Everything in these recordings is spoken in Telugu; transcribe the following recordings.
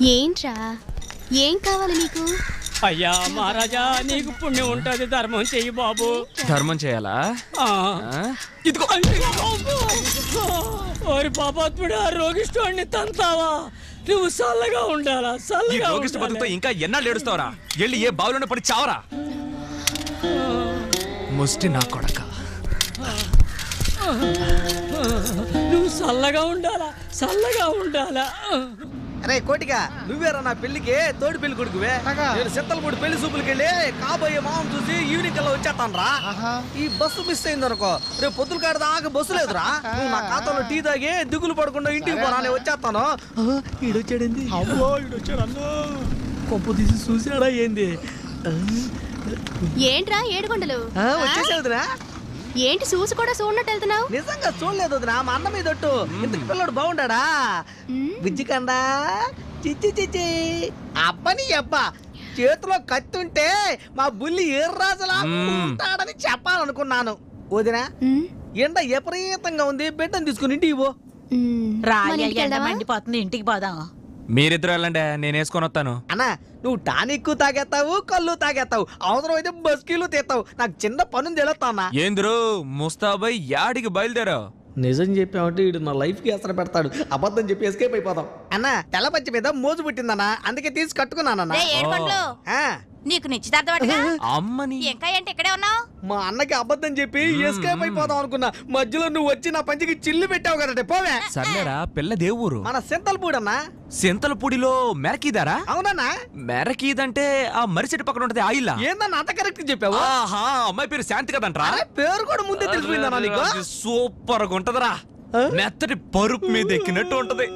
ఏంట్రా ఏం కావాలి నీకు? అయ్యా మహారాజా నీకు పుణ్యం ఉంటుంది, ధర్మం చెయ్యి బాబు. ధర్మం చేయాలా? ఇదిగో ఓరి పాపాత్ముడా, రోగిష్ఠుడిని తంతావా? నువ్వు చల్లగా ఉండాలా? చల్లగా రోగిష్ఠ బతుకుతో ఇంకా ఎన్నాళ్ళు ఏడుస్తావరా? వెళ్ళి ఏ బావిలోనే పడి చావరా. ముష్టి నా కొడక, నువ్వు చల్లగా ఉండాలా, చల్లగా ఉండాలా. అరే కోటిగా, నువ్వేరా నా పెళ్లికి తోడు పెళ్లి కొడుకువే. నేను సింతలపూడి పెళ్లి సూపులకి వెళ్ళి కాబోయే మామం చూసి ఈవినింగ్ కల్లా వచ్చేస్తాను రా. ఈ బస్సు మిస్ అయింది అనుకో, రేపు పొద్దుల కాడ దాకా బస్సు లేదురా. నువ్వు నా ఖాతాలో టీ తాగి దిగులు పడకుండా ఇంటికి పోరా, నేను వచ్చేస్తాను. ఈడొచ్చాడండి, అమ్మో ఈడొచ్చాడు అన్నో. కొంపు తీసి చూసాడా ఏంది? ఏంట్రా ఏడుకొండలు వచ్చేసేదిరా. ఏంటి చూసి కూడా చూడనట్టు వెళ్తున్నావు? నిజంగా చూడలేదు వదినా, మా అన్న మీద ఒట్టు. ఇంతకు పిల్లడు బాగుండాడా? బుజ్జికండా చిచ్చి చిచ్చి అబ్బని అబ్బా, చేతిలో కత్తి ఉంటే మా బుల్లి ఏర్రాజులా ఉంటాడని చెప్పాలనుకున్నాను. వదినా ఎండ విపరీతంగా ఉంది, బిడ్డను తీసుకుని ఇంటికి పో. మండిపోతుంది, ఇంటికి పోదాం. మీరిద్దరు వెళ్ళండి, నేను వేసుకొని వస్తాను. అన్నా నువ్వు టానిక్ తాగేస్తావు, కళ్ళు తాగేస్తావు, అవసరం అయితే బస్కీలు తీస్తావు. నాకు చిన్న పనుంది వెళతానా. ఏంద్రు ముస్తాబాయ్ యాడికి బయలుదేరావు? నిజం చెప్పామంటే వీడు నా లైఫ్ కి అసలు పెడతాడు, అబద్ధం చెప్పి ఎస్కేప్ అయిపోతాం. అన్నా తెల్ల పచ్చి మీద మోజు పుట్టిందన్నా, అందుకే తీసి కట్టుకున్నానన్నా. నీకు నిశ్చితార్థం అమ్మని ఇంకా ఏంటి ఇక్కడే ఉన్నావు? మా అన్నకి అబద్ధం చెప్పి ఎస్కేప్ అయిపోదాం అనుకున్నా, మధ్యలో నువ్వు వచ్చి నా పంచికి చిల్లు పెట్టావు కదా. పోవే. సర్లేరా, పిల్ల దేవురు మన సింతలపూడి అన్నా. సింతలపూడిలో మెరకీదారా? అవునన్నా. మెరకీదంటే ఆ మరిచెట్టు పక్కన ఉంటది ఆయిల్. ఏందన్నా అంత కరెక్ట్ చెప్పావు? ఆహా, అమ్మాయి పేరు శాంతి కదంట్రా. పేరు కూడా ముందే తెలిసిపోయిందన్నా నీకు. సూపర్ గా ఉంటదరా, మెత్తటి పరుపు మీద ఎక్కినట్టు ఉంటది.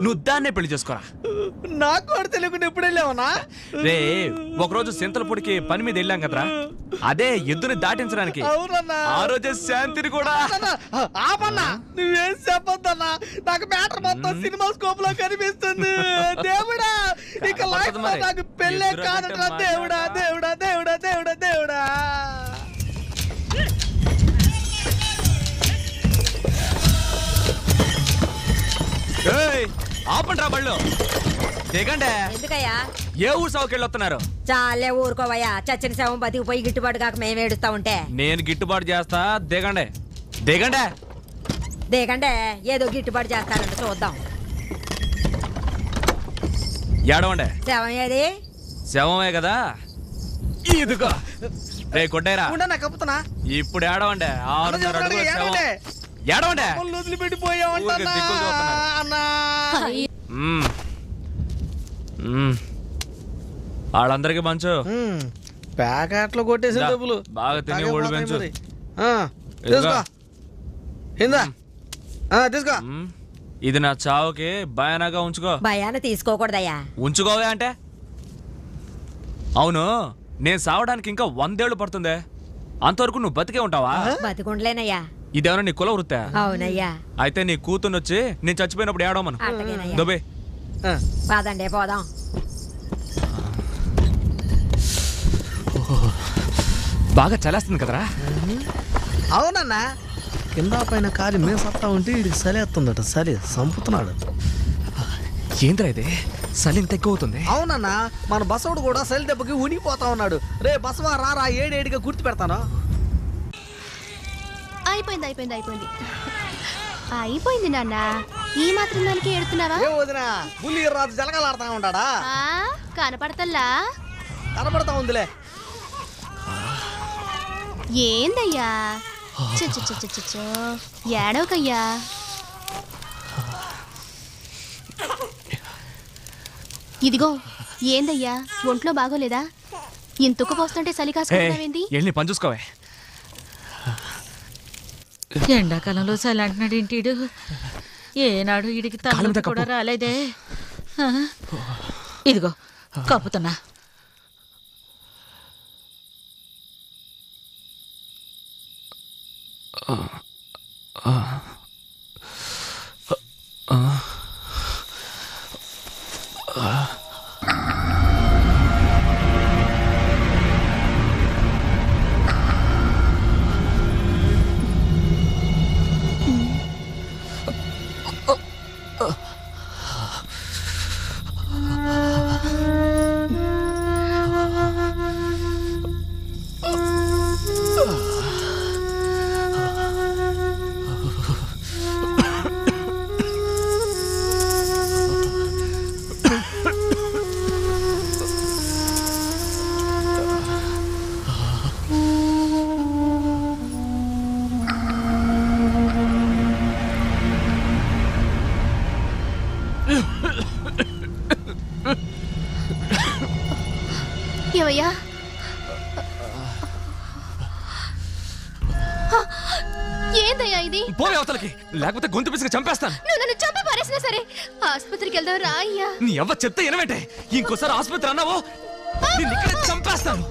నువ్వు దాన్నే పెళ్లి చేసుకోరా. నాకు కూడా తెలియకుండా ఎప్పుడు వెళ్ళావనా? రే ఒకరోజు సింతలపూడికి పని మీద వెళ్ళాం కదరా, అదే ఎద్దుని దాటించడానికి. ఆ రోజే శాంతిని కూడా. ఆపన్నా, నువ్వేం చెప్పొద్దన్నా, నాకు మ్యాటర్ మొత్తం సినిమా స్కోప్ లో కనిపిస్తుంది. దేవుడా ఇక లైఫ్ లో నాకు పెళ్ళే కాదట్రా. దేవుడా దేవుడా దేవుడా దేవుడా దేవుడా. ఆపండి రా బళ్ళు, దిగండి. ఎందుకయ్యా? ఏ ఊరు సౌకెళ్ళి వస్తున్నారు? చాలే ఊరుకోవయ్యా, చచ్చిన శవం బతికి పోయి గిట్టుబాటు కాక మేము ఏడుస్తా ఉంటే. నేను గిట్టుబాటు చేస్తా, దిగండి దిగండి దిగండి, ఏదో గిట్టుబాటు చేస్తారంటే చూద్దాం. ఏడవండి. శవం ఏది? శవమే కదా, ఇదిగో. రే కొట్టేరా, కప్పుతున్నా. ఇప్పుడు ఏడవండి. 600 అడుగుల శవం. ఏడవండి. వాళ్ళందరికి పంచు. ప్యాకెట్లు కొట్టేసి డబ్బులు బాగా తిని ఒళ్ళు పెంచు. తీసుకో. ఇది నా చావుకి భయానగా ఉంచుకో. భయాన తీసుకోకూడదయ్యా. ఉంచుకోవే అంటే? అవును, నేను సావడానికి ఇంకా 100 ఏళ్ళు పడుతుందే, అంతవరకు నువ్వు బతికే ఉంటావా? బతికుండలేనయ్యా. ఇదేమన్నా నీ కుల వృత్తా? అవునయ్యా. అయితే నీ కూతురు వచ్చి నేను చచ్చిపోయినప్పుడు ఏడవమను. దొబ్బే. పదండి పోదాం. బాగా చలేస్తుంది కదరా? అవునన్నా, కింద పైన కాలి మేము సత్తా ఉంటే వీడికి చలి వస్తుందట. చలి సంపుతున్నాడు. ఏంద్రా ఇది, చలి ఇంత ఎక్కువ అవుతుంది? అవునన్నా, మన బసవుడు కూడా చలి దెబ్బకి ఉనిగిపోతా ఉన్నాడు. రే బసవా రారా, ఏడేడిగా గుర్తు పెడతాను. అయిపోయింది అయిపోయింది అయిపోయింది అయిపోయింది నాన్న, ఈ మాత్రం దానికి ఏడుతున్నావా? ఏ వదినా, బుల్లి రాజు జలగలాడుతా ఉంటాడా? కనపడతల్లా? కనపడతా ఉందిలే. ఏందయ్యా ఏడవకయ్యా. ఇదిగో ఏందయ్యా, ఒంట్లో బాగోలేదా? ఇంతకు పోస్తుంటే చలి కాసుకుంటావేంది? వెళ్ళి పని చూసుకోవే. ఎండాకాలంలో చలి అంటున్నాడు ఇంటిడు. ఏనాడు ఇడికి తల కూడా రాలేదే. ఇదిగో కప్పుతున్నా. ఏమయ్యా? ఏందయ్యా ఇది? పోవే అవతలకి, లేకపోతే గొంతు పిసికి చంపేస్తాను. నువ్వు నన్ను చంపి పారేసినా సరే ఆసుపత్రికి వెళ్దాం రా అయ్యా. నీ ఎవ్వ చెప్తే ఎనవేంటే, ఇంకోసారి ఆసుపత్రి అన్నావో నిన్ను ఇక్కడ చంపేస్తాను.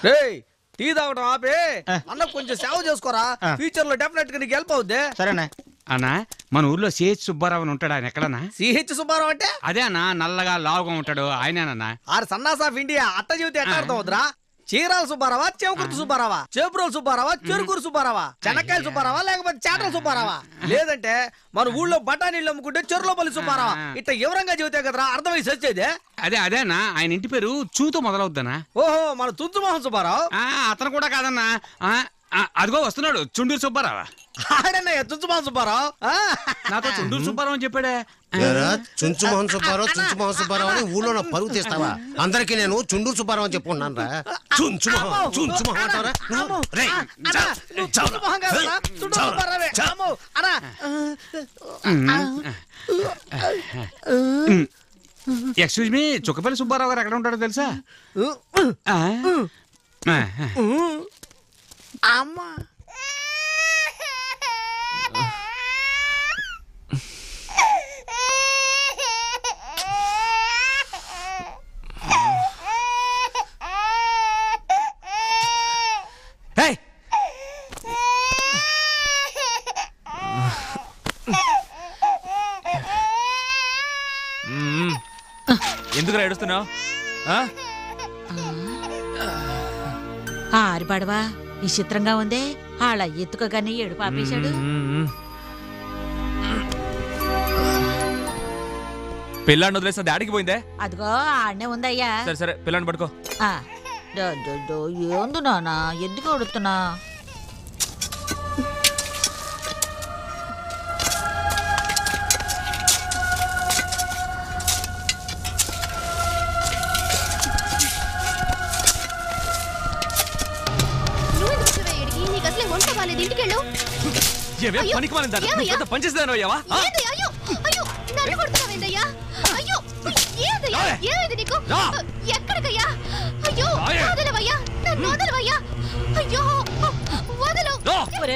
రేయ్, టీ తాగడం ఆపే అన్న కొంచెం సేవ చేసుకోరా. ఫ్యూచర్ లో డెఫినెట్ గా నీకు హెల్ప్ అవుద్ది. సరేనా అన్నా? మన ఊర్లో సిహెచ్ సుబ్బారావు అని ఉంటాడు, ఆయన ఎక్కడన్నా? సిహెచ్ సుబ్బారావు అంటే అదే అన్న, నల్లగా లావుగా ఉంటాడు ఆయనేనన్నా. ఆరు సన్నాస్ ఆఫ్ ఇండియా అట్ట జీవితం ఎట్లా అర్థం అవుతురా? చీరాల సుబ్బారావా, చెవుకుర్తి సుబ్బారావా, చేపురోలు సుబ్బారావా, చెరుకూరు సుబ్బారావా, చెనక్కాయల సుబ్బారావా, లేకపోతే చేటల సుబ్బారావా, లేదంటే మన ఊళ్ళో బఠానీళ్ళు అమ్ముకుంటే చెరులోపల్లి సుబ్బారావా. ఇట్లా వివరంగా చెబితే కదరా అర్థమై సచ్చేదే. అదేనా ఆయన ఇంటి పేరు చూతో మొదలవుద్దనా? ఓహో, మన తుంచుమోహన్ సుబ్బారావు. అతను కూడా కాదన్నా. అదిగో వస్తున్నాడు చుండూరు సుబ్బారావా. ఆడన్నయ్య తుంచుమోహన్ సుబ్బారావు. నాతో చుండూరు సుబ్బారావు అని చెప్పాడే. చుంచుమోహన్ సుబ్బారావు అని ఊళ్ళో నా పరుగు తీస్తావా? అందరికి నేను చుండూరు సుబ్బారావు అని చెప్పుకున్నాను రా. చుంచుమోహన్ అంటారా? ఎక్స్క్యూజ్ మీ, చుక్కపల్లి సుబ్బారావు గారు ఎక్కడ ఉంటాడో తెలుసా? అమ్మా ఎందుకు ఏడుస్తున్నావు? ఆరిపడవా విచిత్రంగా ఉందే. అలా ఎత్తుకోగానే ఏడు పాపేశాడు. పిల్లాన్ని వదిలేసిన దాడికి పోయిందే. అదిగో ఆడనే ఉందయ్యా. సరే సరే, పిల్లాన్ని పట్టుకో. ఏందు నానా, ఎందుకు అడుగుతున్నా?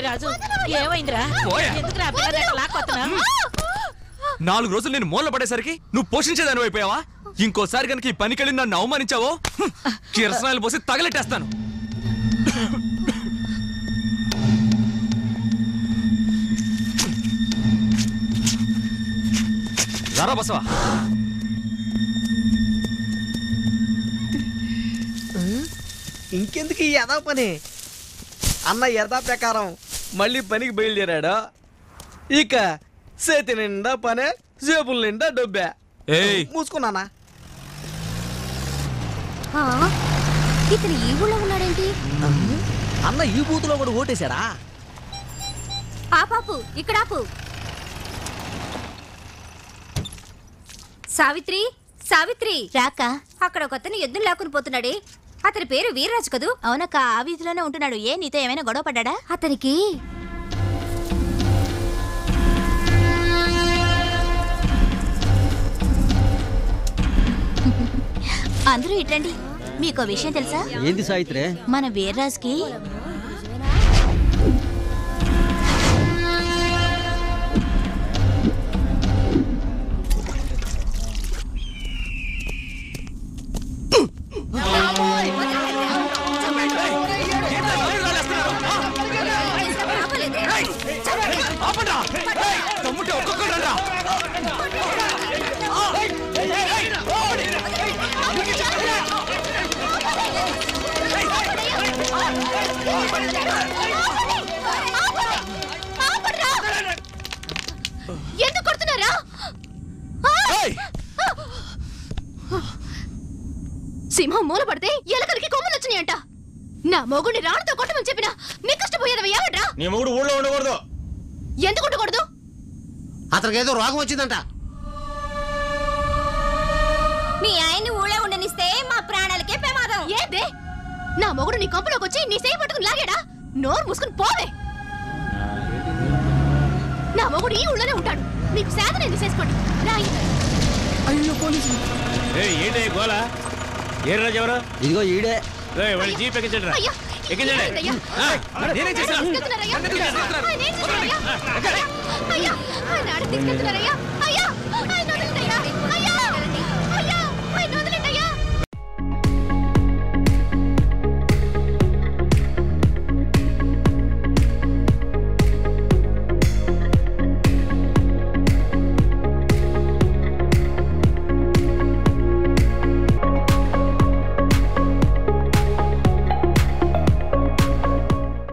రాజు ఏమైందిరా? 4 రోజులు నేను మూల పడేసరికి నువ్వు పోషించేదాని అయిపోయావా? ఇంకోసారి కనుక ఈ పనికెళ్ళి నన్ను అవమానించావో కిరసనాయలు పోసి తగలెట్టేస్తాను. రారా బసవా. ఇంకెందుకు ఈ యదా పని? అన్న యథా ప్రకారం మళ్ళీ పనికి బయలుదేరాడు. ఇక చేతి నిండా పనే, జేబుల నిండా డబ్బే. మూసుకున్నానా? ఇతను ఈ ఊళ్ళో ఉన్నాడేంటి? అన్న ఈ బూతులో కూడా ఓటేశాడా? పాపు ఇక్కడ ఆపు. సావిత్రి, సావిత్రి రాక. అక్కడ ఒకతను ఎద్దును లాక్కుని పోతున్నాడే, అతని పేరు వీర్రాజు కదూ? అవునక్క, ఆ వీధిలోనే ఉంటున్నాడు. ఏ నీతో ఏమైనా గొడవ పడ్డా? అతనికి అందరూ ఇట్లండి. మీకో విషయం తెలుసా? ఏంది సావిత్రి? మన వీర్రాజుకి ఎందుకు కొడుతున్నారా? సింహం మూల పడితే ఎలకలకి కొమ్ములు వచ్చినాయంట. నా మొగుడిని రాణితో కొట్టమని చెప్పినా నీకు కష్టపోయేదవా? ఏమంటా? నీ మొగుడు ఊళ్ళో ఉండకూడదు. ఎందుకు ఉండకూడదు? అతనికి ఏదో రోగం వచ్చిందంట. మీ ఆయన్ని ఊళ్ళో ఉండనిస్తే మా ప్రాణాలకే ప్రమాదం. ఏదే నా మొగుడు నీ కంపులోకి వచ్చి నీ సేయి పట్టుకుని లాగాడా? నోరు మూసుకుని పోవే. నా మొగుడు ఈ ఊళ్ళోనే ఉంటాడు. మీకు శాతనైంది చేసుకోండి. రాయి. అయ్యో పోలీసు. ఏంటి గోళ? ఏ రాజు ఎవరు? ఇదిగో ఈడే. వాళ్ళు జీప్ ఎక్కించండి. అయ్యా, ఎక్కించండి. తీసుకెళ్తున్నారయ్యా. ఆయన ఆడ తీసుకెళ్తున్నారయ్యా.